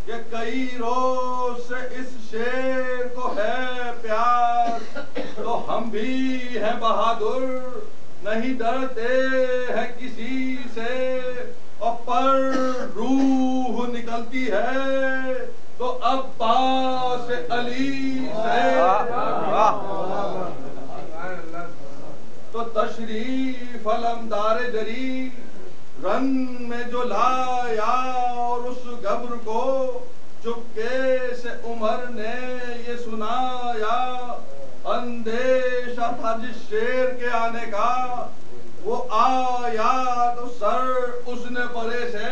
کہ کئی روز سے اس شیر کو ہے پیاس، تو ہم بھی ہیں بہادر، نہیں ڈرتے ہیں کسی سے، اور پر روح نکلتی ہے تو عباس علی سے۔ تو تشریف علمدار جری رن میں جو لایا، اور اس گبر کو چپکے سے عمر نے یہ سنایا، اندیشہ تھا جس شیر کے آنے کا، وہ آیا تو سر اس نے پرے سے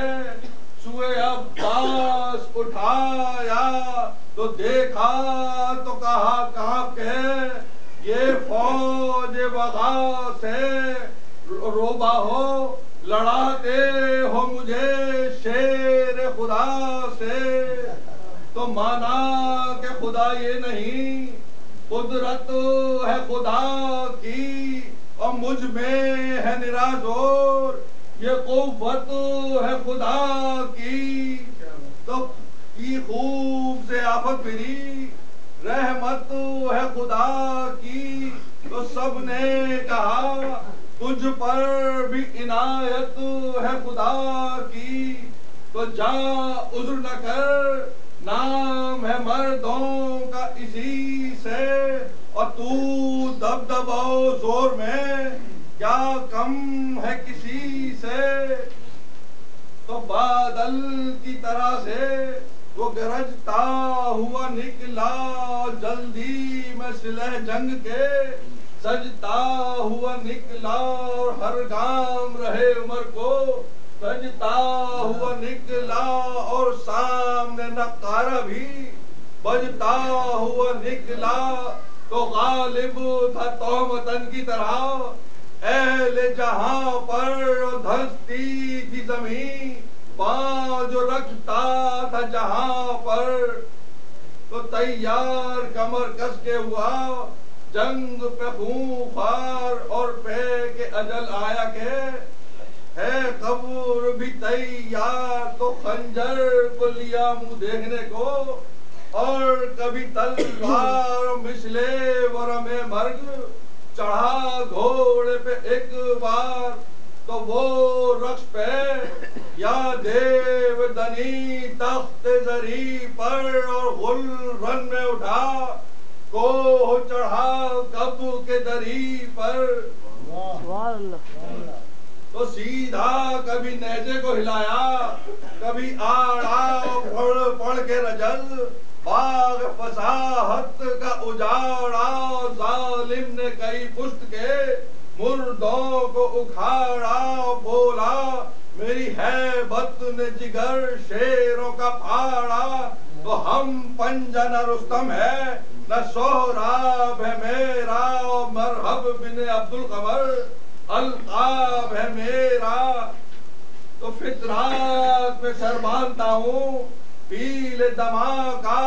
سوئے عباس اٹھایا، تو دیکھا تو کہا کہاں کے یہ فوج وغا سے، روبا ہو لڑاتے ہو مجھے شیر خدا سے۔ تو مانا کہ خدا یہ نہیں، قدرت ہے خدا کی، اور مجھ میں ہے نرا زور، یہ قوت ہے خدا کی۔ تو کی خوب سے آفت پھری، رحمت ہے خدا کی۔ تو سب نے کہا تجھ پر بھی عنایت ہے خدا کی، تو جا عذر نہ کر، نام ہے مردوں کا اسی سے، اور تو دبدبہ و زور میں کیا کم ہے کسی سے۔ تو بادل کی طرح سے وہ گرجتا ہوا نکلا، جلدی میں صلح جنگ کے سجتا ہوا نکلا، اور ہر گام رہے عمر کو سجتا ہوا نکلا، اور سامنے نقارہ بھی بجتا ہوا نکلا۔ تو غالب تھا تہمتن کی طرح اہل جہاں پر، دھستی تھی زمین پاؤں جو رکھتا تھا جہاں پر۔ تو تیار کمر کس کے ہوا جنگ پہ خون خوار، اور پہ کہ اجل آیا کہ ہے قبر بھی تیار۔ تو خنجر کو لیا منہ دیکھنے کو، اور کبھی تلوار مسلے ورم مرگ چڑھا گھوڑے پہ ایک بار۔ تو وہ رقص پہ یا دیو دنی تخت زری پر، اور غل رن میں اٹھا کو چڑھا کب کے دری پر۔ تو سیدھا کبھی نیزے کو ہلایا، کبھی آڑا پڑ پڑ کے رجل، باغ فصاحت کا اجاڑا، ظالم نے کئی پشت کے مردوں کو اکھاڑا، بولا میری ہیبت نے جگر شیروں کا پھاڑا۔ تو ہم پنجہ نہ رستم ہے نہ سہراب ہے میرا، مرحب بن عبد القمر القاب ہے میرا۔ تو فطرات میں سر باندھتا ہوں پیل دماغ کا،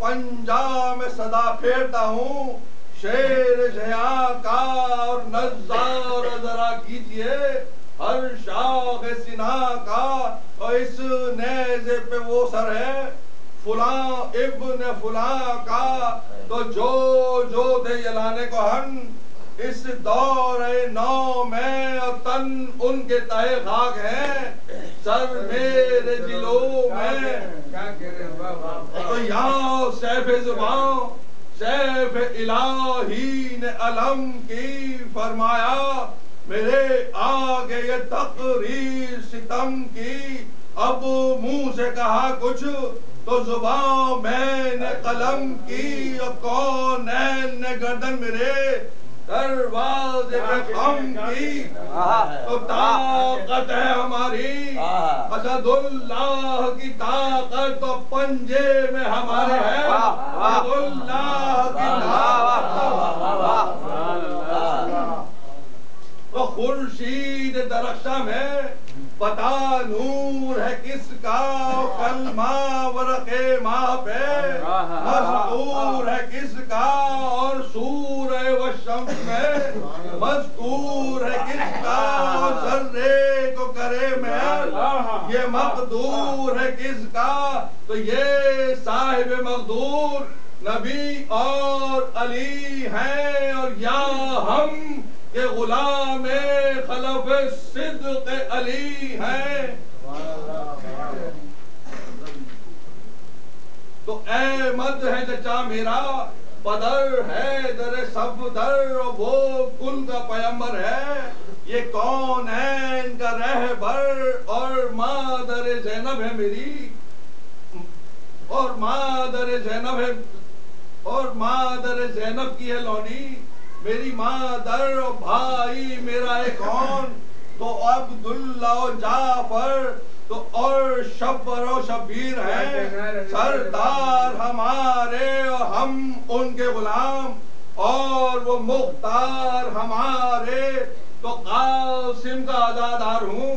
پنجہ میں صدا پھیرتا ہوں شیر ضیاء کا۔ اور نظارہ ذرا کیجئے ہر شاخ سنا کا، اور اس نیزے پہ وہ سر ہے فلاں ابن فلاں کا۔ تو جو تھے یلانے کو ہن اس دور نو میں، اور تن ان کے تہے خاک ہیں سر میرے دلوں میں۔ تو یہاں سیف زبان سیف الہی نے علم کی فرمایا، میرے آگے یہ تقریر ستم کی۔ اب منہ سے کہا کچھ تو زبان میں نے قلم کی، اور کونین نے گردن میرے دروازے پہ خم کی۔ تو طاقت ہے ہماری اسد اللہ کی طاقت، تو پنجے میں ہمارے ہے اسد اللہ کی طاقت۔ تو خورشید درخشاں میں پتا نور ہے کس کا، کلمہ ورق ماہ پہ مذکور ہے کس کا، اور سورہ والشمس میں مذکور ہے کس کا، اور ذرے کو کرے محل یہ مقدور ہے کس کا۔ تو یہ صاحب مقدور نبی اور علی ہیں اور یا ہم کہ غلام خلف صدق علی ہیں. تو اے مد ہے چچا میرا بدر ہے در سب در وہ کل کا پیمبر ہے. یہ کون ہے ان کا رہبر اور مادر زینب ہے میری اور مادر زینب ہے اور مادر زینب کی ہے لونی میری مادر اور بھائی میرا ہے کون تو عبداللہ و جعفر تو اور شبر و شبیر ہیں سردار ہمارے اور ہم ان کے غلام اور وہ مختار ہمارے تو قاسم کا عزادار ہوں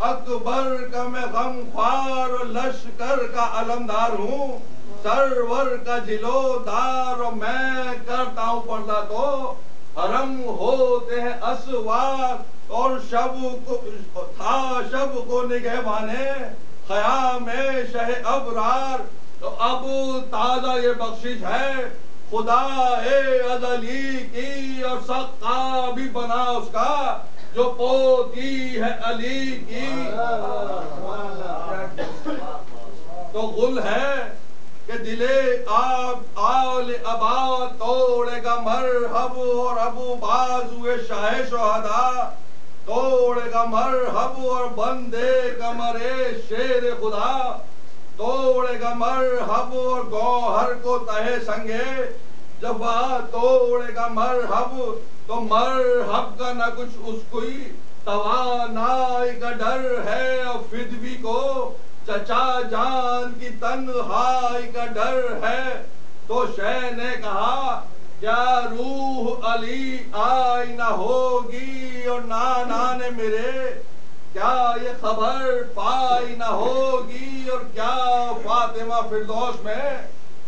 اکبر کا میں غم خوار اور لشکر کا علمدار ہوں سرور کا جلودار اور میں کرتا ہوں پردہ تو حرم ہوتے ہیں اسوار اور شب کو نگہبانے خیام شہ ابرار. تو اب تازہ یہ بخشش ہے خدا ازلی کی اور سقا بھی بنا اس کا جو پوتی ہے علی کی. تو غل ہے کہ دلے آل ابا توڑے گا مرحب اور ابو بازوئے شاہ شہداء توڑے گا مرحب اور بندے کمرے شیر خدا توڑے گا مرحب اور گوہر کو تہے سنگے جفا توڑے گا مرحب تو مرحب کا نہ کچھ اس کوئی توانائی کا ڈر ہے اور فدوی کو چچا جان کی تنہائی کا ڈر ہے. تو شہ نے کہا کیا روح علی آئی نہ ہوگی اور نانا نے میرے کیا یہ خبر پائی نہ ہوگی اور کیا فاطمہ فردوس میں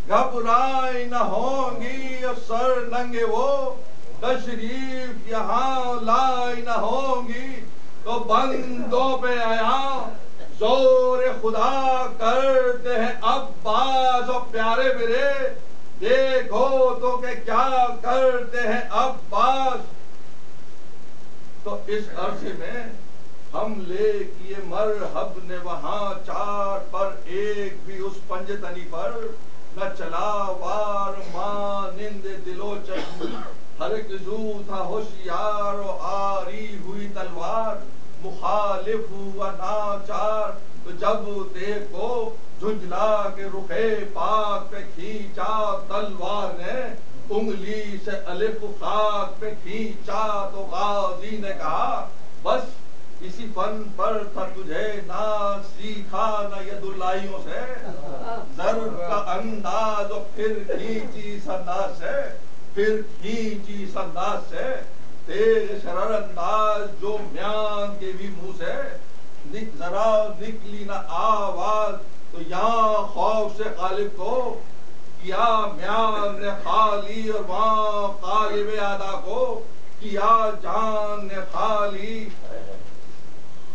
گھبرائی نہ ہوں گی اور سر ننگے وہ تشریف یہاں لائی نہ ہوں گی. تو بندوں پہ آیا زور خدا کرتے ہیں عباس اور پیارے میرے دیکھو تو کہ کیا کرتے ہیں عباس. تو اس عرصے میں حملے کیے مرحب نے وہاں چار پر ایک بھی اس پنجتنی پر نہ چلا وار مانند دلو چشم ہر ایک زو تھا ہوشیار و آری ہوئی تلوار مخالف ہوا ناچار. تو جب دیکھو جھنجلا کے رخے پاک پہ کھینچا تلوار نے انگلی سے الف خاک پہ کھینچا تو غازی نے کہا بس اسی فن پر تھا تجھے نہ سیکھا نہ ید اللہیوں سے ضرب کا انداز اور پھر کھینچی سنداز سے پھر کھینچی سنداز سے تیز شرر انداز جو میان کے بھی منہ سے ذرا نکلی نہ آواز. تو یہاں خوف سے غالب کو کیا میان نے خالی اور وہاں غالب ادا کو کیا جان نے خالی.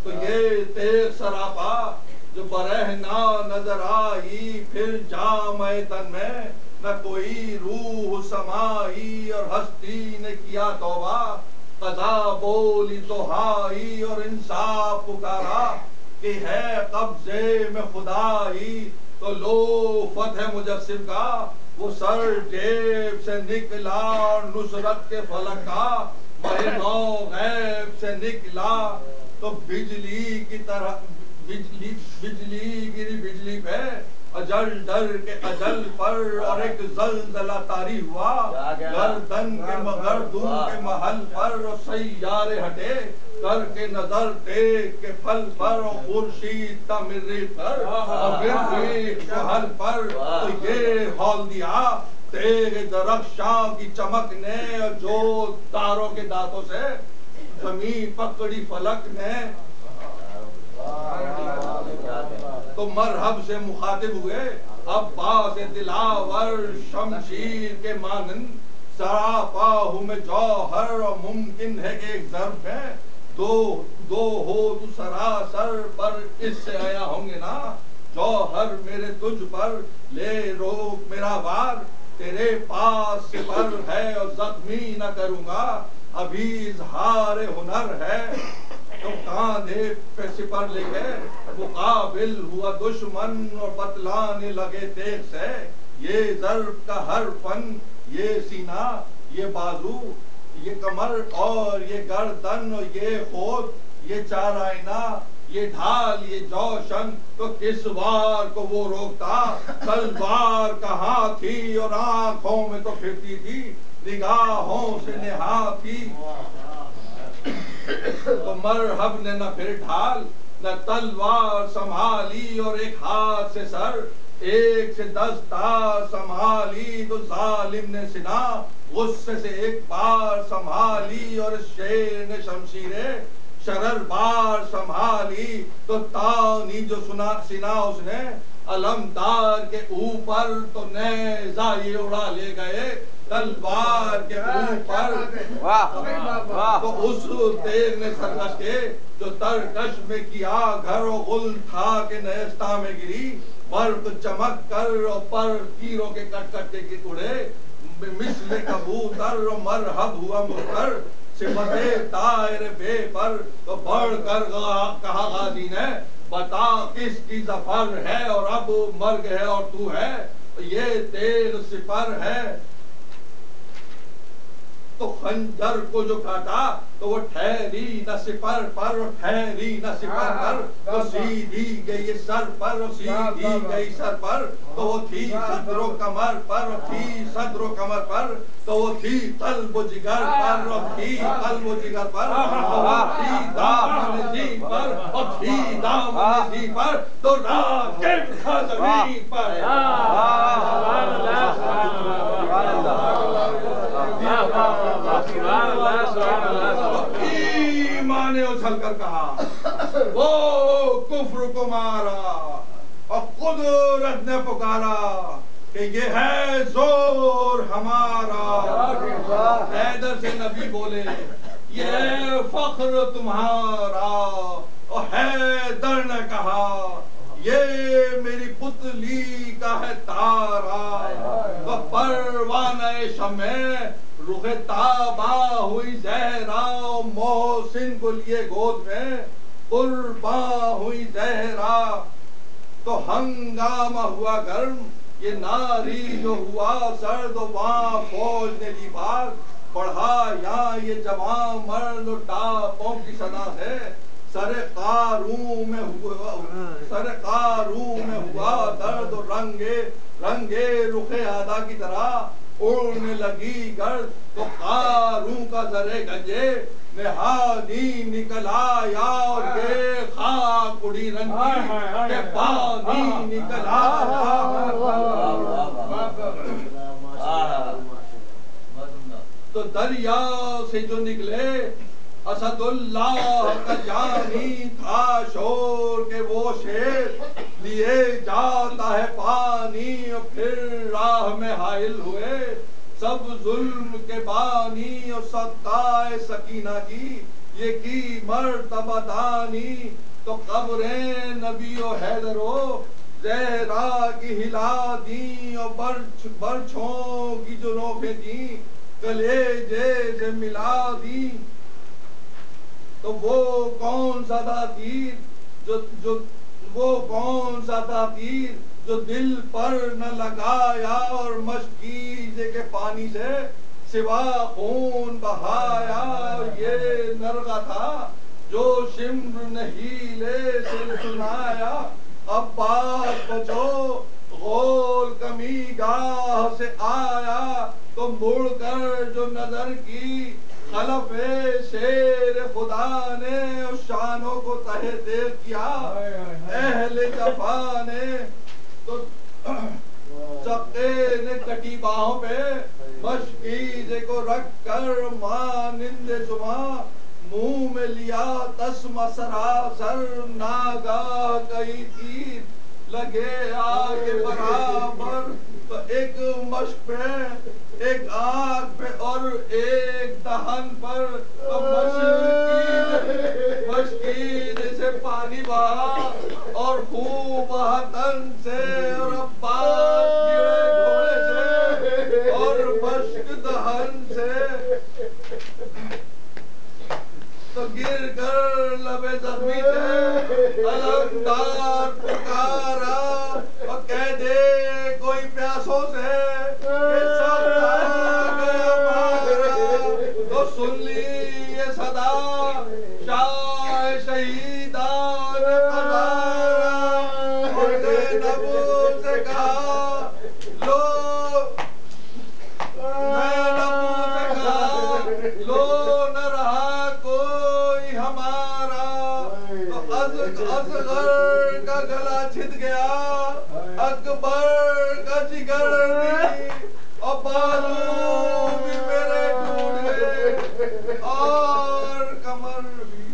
تو یہ تیغ سراپا جو برہنا نظر آئی پھر جامع تن میں نہ کوئی روح سمائی اور ہستی نے کیا توبہ قضا بولی تو ہائی اور انصاف پکارا کہ ہے قبضے میں خدائی. تو لو فتح مجسم کا وہ سر جیب سے نکلا اور نصرت کے فلک کا مہنو غیب سے نکلا. تو بجلی کی طرح بجلی گری بجلی پہ اجل ڈر کے اجل پر اور ایک زلزلہ طاری ہوا گردن کے مغردوں کے محل پر اور سیارے ہٹے کر کے نظر ٹیک کے پھل پر اور خورشید کا مریخ پر اور مریخ کے حل پر. تو یہ ہال دیا تیغ درخشاں کی چمک نے اور جو تاروں کے دانتوں سے زمین پکڑی فلک نے. تو مرحب سے مخاطب ہوئے عباس دلاور شمشیر کے مانند سراپا ہوں میں جوہر اور ممکن ہے کہ ایک ضرب میں دو ہو تو سراسر پر اس سے آیا ہوں گے نا جوہر میرے تجھ پر لے روک میرا وار. تیرے پاس سپر ہے اور زخمی نہ کروں گا، ابھی اظہار ہنر ہے۔ تو کاندھے پہ سپر لے کے مقابل ہوا دشمن اور بتلانے لگے تیغ سے، یہ ضرب کا ہر فن، یہ سینہ، یہ بازو، یہ کمر اور یہ گردن اور یہ خود، یہ چار آئینہ، یہ ڈھال، یہ جوشن، تو کس وار کو وہ روکتا؟ تلوار کہاں تھی اور آنکھوں میں تو پھرتی تھی، نگاہوں سے نہا تھی۔ تو مرحب نے نہ پھر ڈھال نہ تلوار سنبھالی، اور ایک ہاتھ سے سر ایک سے دستار سنبھالی، تو ظالم نے سنا غصے سے ایک بار سنبھالی، اور اس شیر نے شمشیرے شرر بار سنبھالی، تو تانی جو سنا اس نے علمدار کے اوپر، تو نیزہ یہ اڑا لے گئے تلوار کے اوپر۔ تو اس تیر نے سرکش کے جو ترکش میں کیا، گھر و غل تھا کہ نیستہ میں گری، برق چمک کر اور پر تیروں کے کٹ کٹ کے اڑے، مثل کبوتر اور مرحب ہوا مستر، صفتے طائر بے پر۔ تو بڑھ کر کہا غازی نے، بتا کس کی ظفر ہے، اور اب مرگ ہے اور تو ہے، یہ تیغ سپر ہے۔ تو خنجر کو جو کاٹا تو وہ ٹھہری نہ سپر پر، اور ٹھہری نہ سپر پر، تو سیدھی گئی سر پر، اور سیدھی گئی سر پر، تو وہ تھی صدر و کمر پر، اور تھی صدر و کمر پر، تو وہ تھی قلب و جگر پر، اور تھی قلب و جگر پر، اور تھی دامن جی پر، اور تھی دامن جی پر، تو راکٹ تھا زمین پر۔ ایمان نے اچھل کر کہا، وہ کفر کو مارا، اور قدرت نے پکارا کہ یہ ہے زور ہمارا۔ حیدر سے نبی بولے، یہ ہے فخر تمہارا، اور حیدر نے کہا، یہ میری پتلی کا ہے تارا۔ تو پروانہ شمع رخ تابا ہوئی زہرا، محسن کو لیے گود میں قرباں ہوئی زہرا۔ تو ہنگامہ ہوا گرم، یہ ناری جو ہوا سرد، وہاں فوج نے لی بھاگ بڑھا، یہاں یہ جوان مرد ٹاپوں کی صدا سے سر قارون میں ہوا درد، و رنگے رخ آدھا کی طرح اڑنے لگی گرد۔ تو قارون کا زرے گنجے نہانی نکل آیا، اور یہ خاک اڑی رنگی کہ پانی نکل آیا۔ تو دریا سے جو نکلے اسد اللہ کا جانی تھا، شور کے وہ شیر لیے جاتا ہے پانی، اور پھر راہ میں حائل ہوئے سب ظلم کے بانی، اور صدقہ سکینہ کی یہ کی مرتبہ دانی۔ تو قبریں نبی و حیدر و زہرا کی ہلا دی، اور برچھوں کی جو نوکیں دیں کلیجے سے ملا دی۔ تو وہ کون سا تھا تیر جو دل پر نہ لگایا، اور مشکیزے کے پانی سے سوا خون بہایا۔ یہ نرغہ تھا جو شمر نہیلے سے سنایا، عباس بچو غول کمی گاہ سے آیا۔ تو مڑ کر جو نظر کی خلف شیر خدا نے، اس شانوں کو تہے دل کیا اہل جفا نے۔ تو چقے نے کٹی باہوں پہ مشکیزے کو رکھ کر، مانند جمعہ منہ میں لیا تسمہ سراسر، ناگاہ کئی تیر لگے آگے برابر۔ تو ایک مشک پہ، ایک آنکھ پہ اور ایک دہن پر، تو مشکین سے پانی بہا اور خوب بہا تن سے، اور عباس گرے گھوڑے سے گر کر لبے زخمی سے علمدار پکارا اور کہہ دے کوئی پیاسوں سے یہ سب آ گیا مارا تو سن لی یہ صدا شاہ شہیدان پذارا اور نبو سے کہا لو لو نہ رہا کوئی ہمارا تو اصغر کا گلا چھت گیا اکبر کا جگر بھی اور بالوں بھی میرے ٹوٹ گئے اور کمر بھی